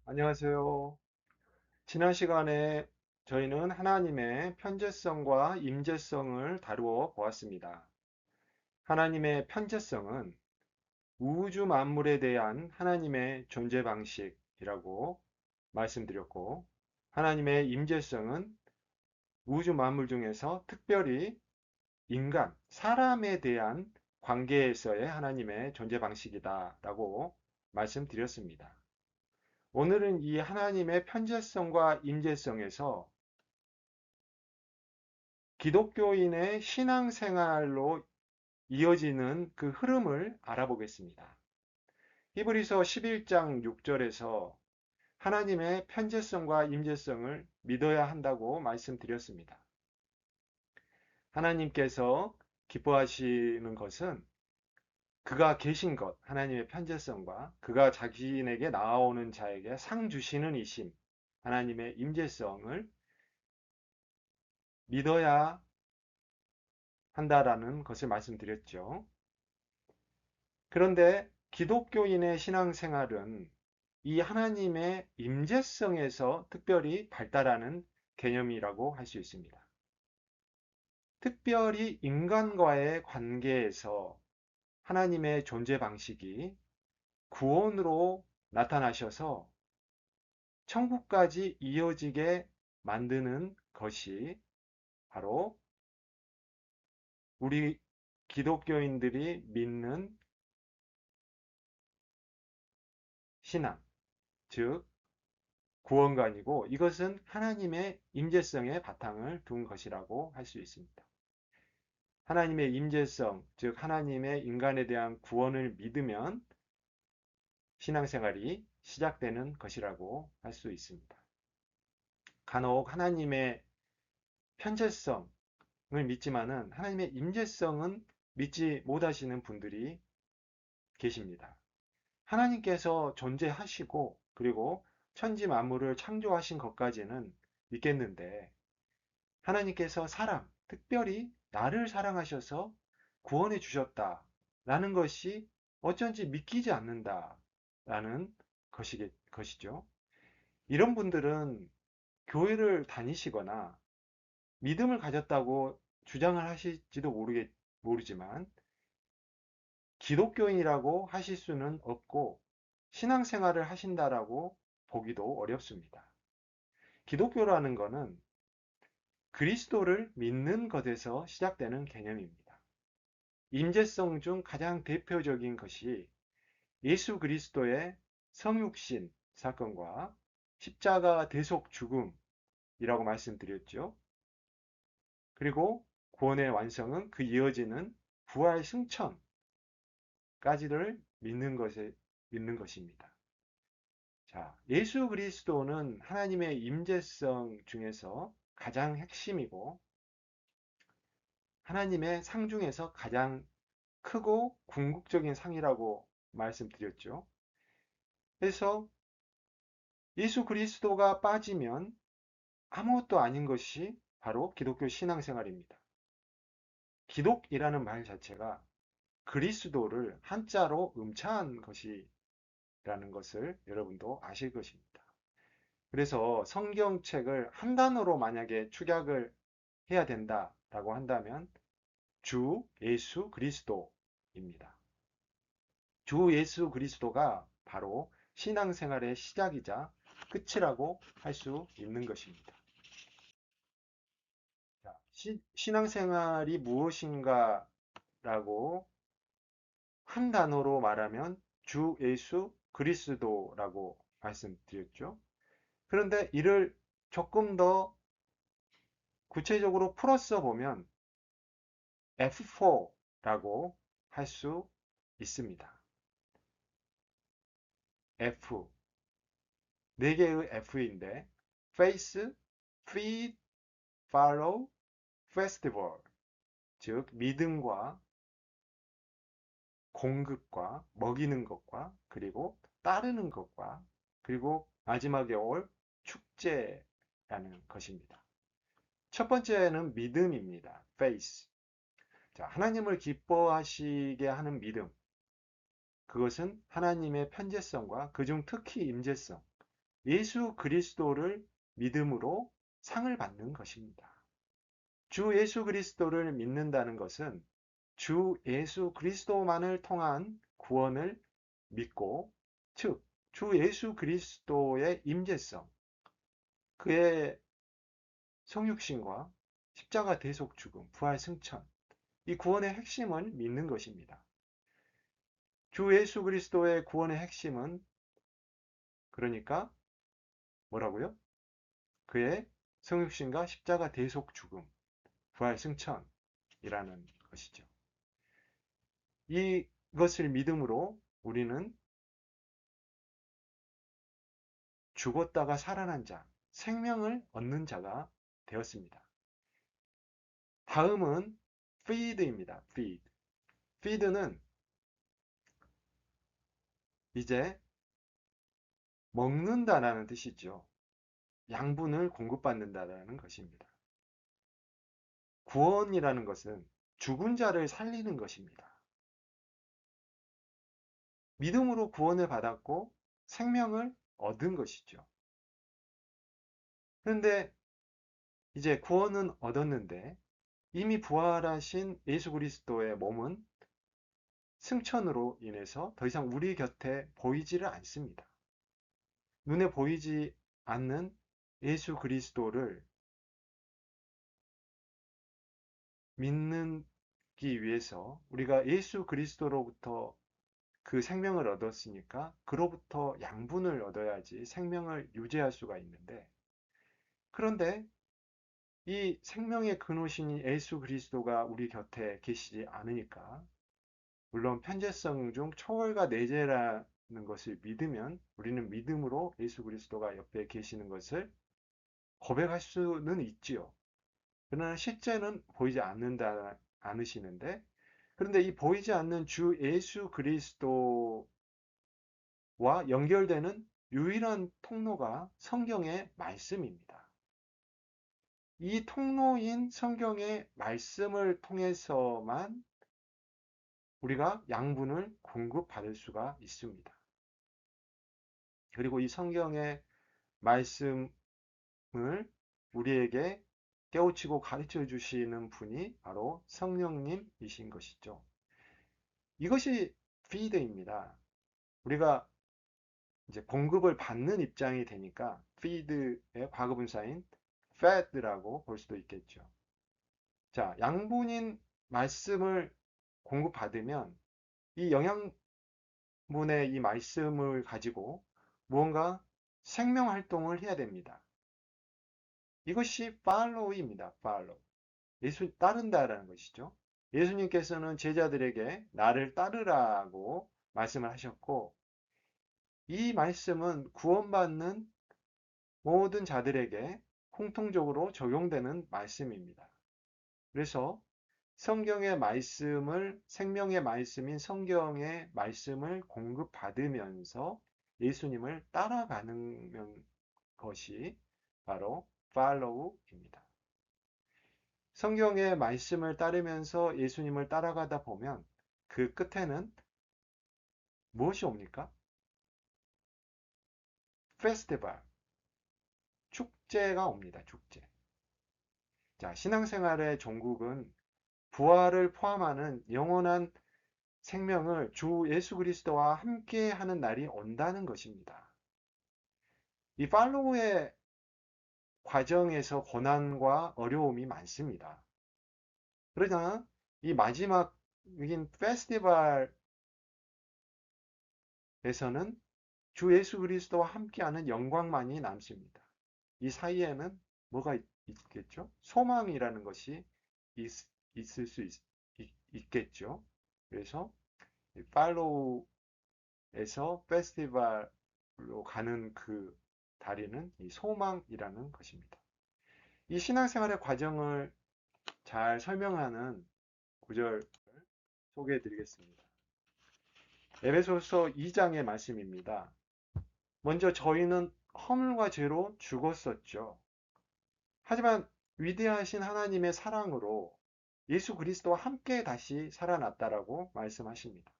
안녕하세요. 지난 시간에 저희는 하나님의 편재성과 임재성을 다루어 보았습니다. 하나님의 편재성은 우주 만물에 대한 하나님의 존재 방식이라고 말씀드렸고, 하나님의 임재성은 우주 만물 중에서 특별히 인간, 사람에 대한 관계에서의 하나님의 존재 방식이다라고 말씀드렸습니다. 오늘은 이 하나님의 편재성과 임재성에서 기독교인의 신앙생활로 이어지는 그 흐름을 알아보겠습니다. 히브리서 11장 6절에서 하나님의 편재성과 임재성을 믿어야 한다고 말씀드렸습니다. 하나님께서 기뻐하시는 것은 그가 계신 것, 하나님의 편재성과 그가 자신에게 나아오는 자에게 상 주시는 이심, 하나님의 임재성을 믿어야 한다라는 것을 말씀드렸죠. 그런데 기독교인의 신앙생활은 이 하나님의 임재성에서 특별히 발달하는 개념이라고 할 수 있습니다. 특별히 인간과의 관계에서 하나님의 존재 방식이 구원으로 나타나셔서 천국까지 이어지게 만드는 것이 바로 우리 기독교인들이 믿는 신앙, 즉 구원관이고 이것은 하나님의 임재성의 바탕을 둔 것이라고 할 수 있습니다. 하나님의 임재성, 즉 하나님의 인간에 대한 구원을 믿으면 신앙생활이 시작되는 것이라고 할 수 있습니다. 간혹 하나님의 편재성을 믿지만은 하나님의 임재성은 믿지 못하시는 분들이 계십니다. 하나님께서 존재하시고 그리고 천지 만물을 창조하신 것까지는 믿겠는데 하나님께서 사람, 특별히 나를 사랑하셔서 구원해 주셨다라는 것이 어쩐지 믿기지 않는다라는 것이죠. 이런 분들은 교회를 다니시거나 믿음을 가졌다고 주장을 하실지도 모르지만 기독교인이라고 하실 수는 없고 신앙생활을 하신다라고 보기도 어렵습니다. 기독교라는 것은 그리스도를 믿는 것에서 시작되는 개념입니다. 임재성 중 가장 대표적인 것이 예수 그리스도의 성육신 사건과 십자가 대속 죽음이라고 말씀드렸죠. 그리고 구원의 완성은 그 이어지는 부활 승천까지를 믿는 것입니다. 자, 예수 그리스도는 하나님의 임재성 중에서 가장 핵심이고 하나님의 상 중에서 가장 크고 궁극적인 상이라고 말씀드렸죠. 그래서 예수 그리스도가 빠지면 아무것도 아닌 것이 바로 기독교 신앙생활입니다. 기독이라는 말 자체가 그리스도를 한자로 음차한 것이라는 것을 여러분도 아실 것입니다. 그래서 성경책을 한 단어로 만약에 축약을 해야 된다라고 한다면 주 예수 그리스도입니다. 주 예수 그리스도가 바로 신앙생활의 시작이자 끝이라고 할 수 있는 것입니다. 자, 신앙생활이 무엇인가 라고 한 단어로 말하면 주 예수 그리스도라고 말씀드렸죠. 그런데 이를 조금 더 구체적으로 풀어서 보면 F4라고 할 수 있습니다. F, 네 개의 F인데 Face, Feed, Follow, Festival, 즉 믿음과 공급과 먹이는 것과 그리고 따르는 것과 그리고 마지막에 올 축제라는 것입니다. 첫 번째는 믿음입니다. Faith. 자, 하나님을 기뻐하시게 하는 믿음. 그것은 하나님의 편재성과 그중 특히 임재성, 예수 그리스도를 믿음으로 상을 받는 것입니다. 주 예수 그리스도를 믿는다는 것은 주 예수 그리스도만을 통한 구원을 믿고, 즉, 주 예수 그리스도의 임재성, 그의 성육신과 십자가 대속 죽음, 부활 승천, 이 구원의 핵심을 믿는 것입니다. 주 예수 그리스도의 구원의 핵심은 그러니까 뭐라고요? 그의 성육신과 십자가 대속 죽음, 부활 승천이라는 것이죠. 이것을 믿음으로 우리는 죽었다가 살아난 자, 생명을 얻는 자가 되었습니다. 다음은 feed입니다. feed. feed는 이제 먹는다라는 뜻이죠. 양분을 공급받는다라는 것입니다. 구원이라는 것은 죽은 자를 살리는 것입니다. 믿음으로 구원을 받았고 생명을 얻은 것이죠. 그런데 이제 구원은 얻었는데 이미 부활하신 예수 그리스도의 몸은 승천으로 인해서 더 이상 우리 곁에 보이지를 않습니다. 눈에 보이지 않는 예수 그리스도를 믿기 위해서 우리가 예수 그리스도로부터 그 생명을 얻었으니까 그로부터 양분을 얻어야지 생명을 유지할 수가 있는데, 그런데 이 생명의 근원신 예수 그리스도가 우리 곁에 계시지 않으니까, 물론 편재성 중 초월과 내재라는 것을 믿으면 우리는 믿음으로 예수 그리스도가 옆에 계시는 것을 고백할 수는 있지요. 그러나 실제는 보이지 않으시는데, 그런데 이 보이지 않는 주 예수 그리스도와 연결되는 유일한 통로가 성경의 말씀입니다. 이 통로인 성경의 말씀을 통해서만 우리가 양분을 공급받을 수가 있습니다. 그리고 이 성경의 말씀을 우리에게 깨우치고 가르쳐 주시는 분이 바로 성령님이신 것이죠. 이것이 feed입니다. 우리가 이제 공급을 받는 입장이 되니까 feed의 과거분사인 fed라고 볼 수도 있겠죠. 자, 양분인 말씀을 공급받으면 이 영양분의 이 말씀을 가지고 무언가 생명 활동을 해야 됩니다. 이것이 follow입니다. follow. 예수 따른다라는 것이죠. 예수님께서는 제자들에게 나를 따르라고 말씀을 하셨고, 이 말씀은 구원받는 모든 자들에게 공통적으로 적용되는 말씀입니다. 그래서 성경의 말씀을, 생명의 말씀인 성경의 말씀을 공급받으면서 예수님을 따라가는 것이 바로 follow입니다. 성경의 말씀을 따르면서 예수님을 따라가다 보면 그 끝에는 무엇이 옵니까? 페스티벌, 축제가 옵니다. 축제. 자, 신앙생활의 종국은 부활을 포함하는 영원한 생명을 주 예수 그리스도와 함께 하는 날이 온다는 것입니다. 이 팔로우의 과정에서 고난과 어려움이 많습니다. 그러나 이 마지막인 페스티벌에서는 주 예수 그리스도와 함께하는 영광만이 남습니다. 이 사이에는 뭐가 있겠죠? 소망이라는 것이 있을 수 있겠죠. 그래서 팔로우에서 페스티벌로 가는 그 다리는 이 소망이라는 것입니다. 이 신앙생활의 과정을 잘 설명하는 구절 소개해 드리겠습니다. 에베소서 2장의 말씀입니다. 먼저 저희는 허물과 죄로 죽었었죠. 하지만 위대하신 하나님의 사랑으로 예수 그리스도와 함께 다시 살아났다라고 말씀하십니다.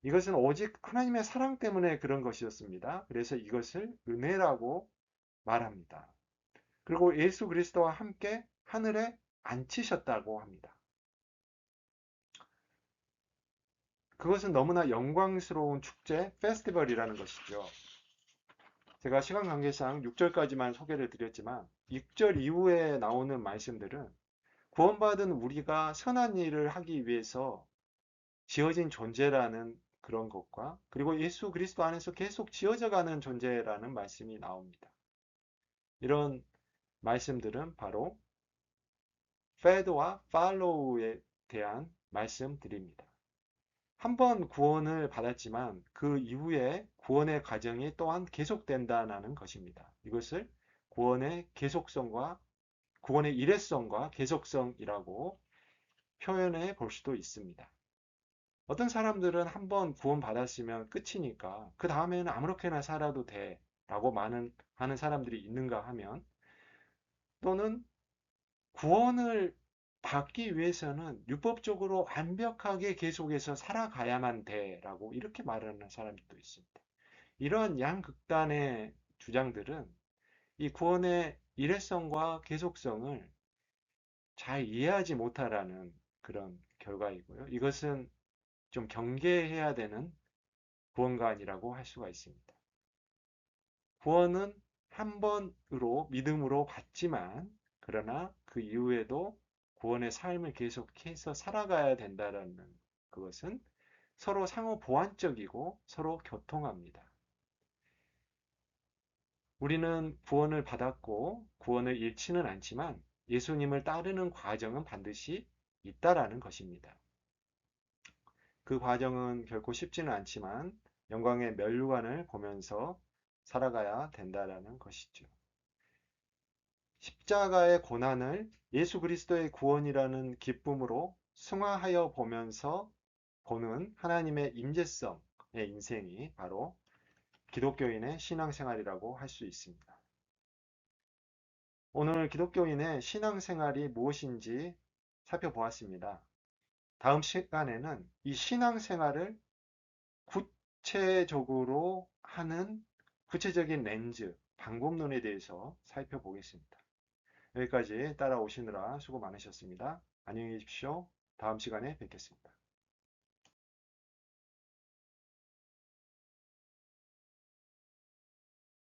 이것은 오직 하나님의 사랑 때문에 그런 것이었습니다. 그래서 이것을 은혜라고 말합니다. 그리고 예수 그리스도와 함께 하늘에 앉히셨다고 합니다. 그것은 너무나 영광스러운 축제, 페스티벌이라는 것이죠. 제가 시간 관계상 6절까지만 소개를 드렸지만 6절 이후에 나오는 말씀들은 구원받은 우리가 선한 일을 하기 위해서 지어진 존재라는 그런 것과 그리고 예수 그리스도 안에서 계속 지어져 가는 존재라는 말씀이 나옵니다. 이런 말씀들은 바로 fed와 follow에 대한 말씀들입니다. 한 번 구원을 받았지만 그 이후에 구원의 과정이 또한 계속된다는 것입니다. 이것을 구원의 계속성과 구원의 일회성과 계속성이라고 표현해 볼 수도 있습니다. 어떤 사람들은 한 번 구원받았으면 끝이니까 그 다음에는 아무렇게나 살아도 돼 라고 하는 사람들이 있는가 하면, 또는 구원을 받기 위해서는 율법적으로 완벽하게 계속해서 살아가야만 돼 라고 이렇게 말하는 사람들도 있습니다. 이러한 양극단의 주장들은 이 구원의 일회성과 계속성을 잘 이해하지 못하라는 그런 결과이고요. 이것은 좀 경계해야 되는 구원관이라고 할 수가 있습니다. 구원은 한 번으로 믿음으로 받지만 그러나 그 이후에도 구원의 삶을 계속해서 살아가야 된다는 그것은 서로 상호 보완적이고 서로 교통합니다. 우리는 구원을 받았고 구원을 잃지는 않지만 예수님을 따르는 과정은 반드시 있다라는 것입니다. 그 과정은 결코 쉽지는 않지만 영광의 면류관을 보면서 살아가야 된다라는 것이죠. 십자가의 고난을 예수 그리스도의 구원이라는 기쁨으로 승화하여 보면서 보는 하나님의 임재성의 인생이 바로 기독교인의 신앙생활이라고 할 수 있습니다. 오늘 기독교인의 신앙생활이 무엇인지 살펴보았습니다. 다음 시간에는 이 신앙생활을 구체적으로 하는 구체적인 렌즈, 방법론에 대해서 살펴보겠습니다. 여기까지 따라오시느라 수고 많으셨습니다. 안녕히 계십시오. 다음 시간에 뵙겠습니다.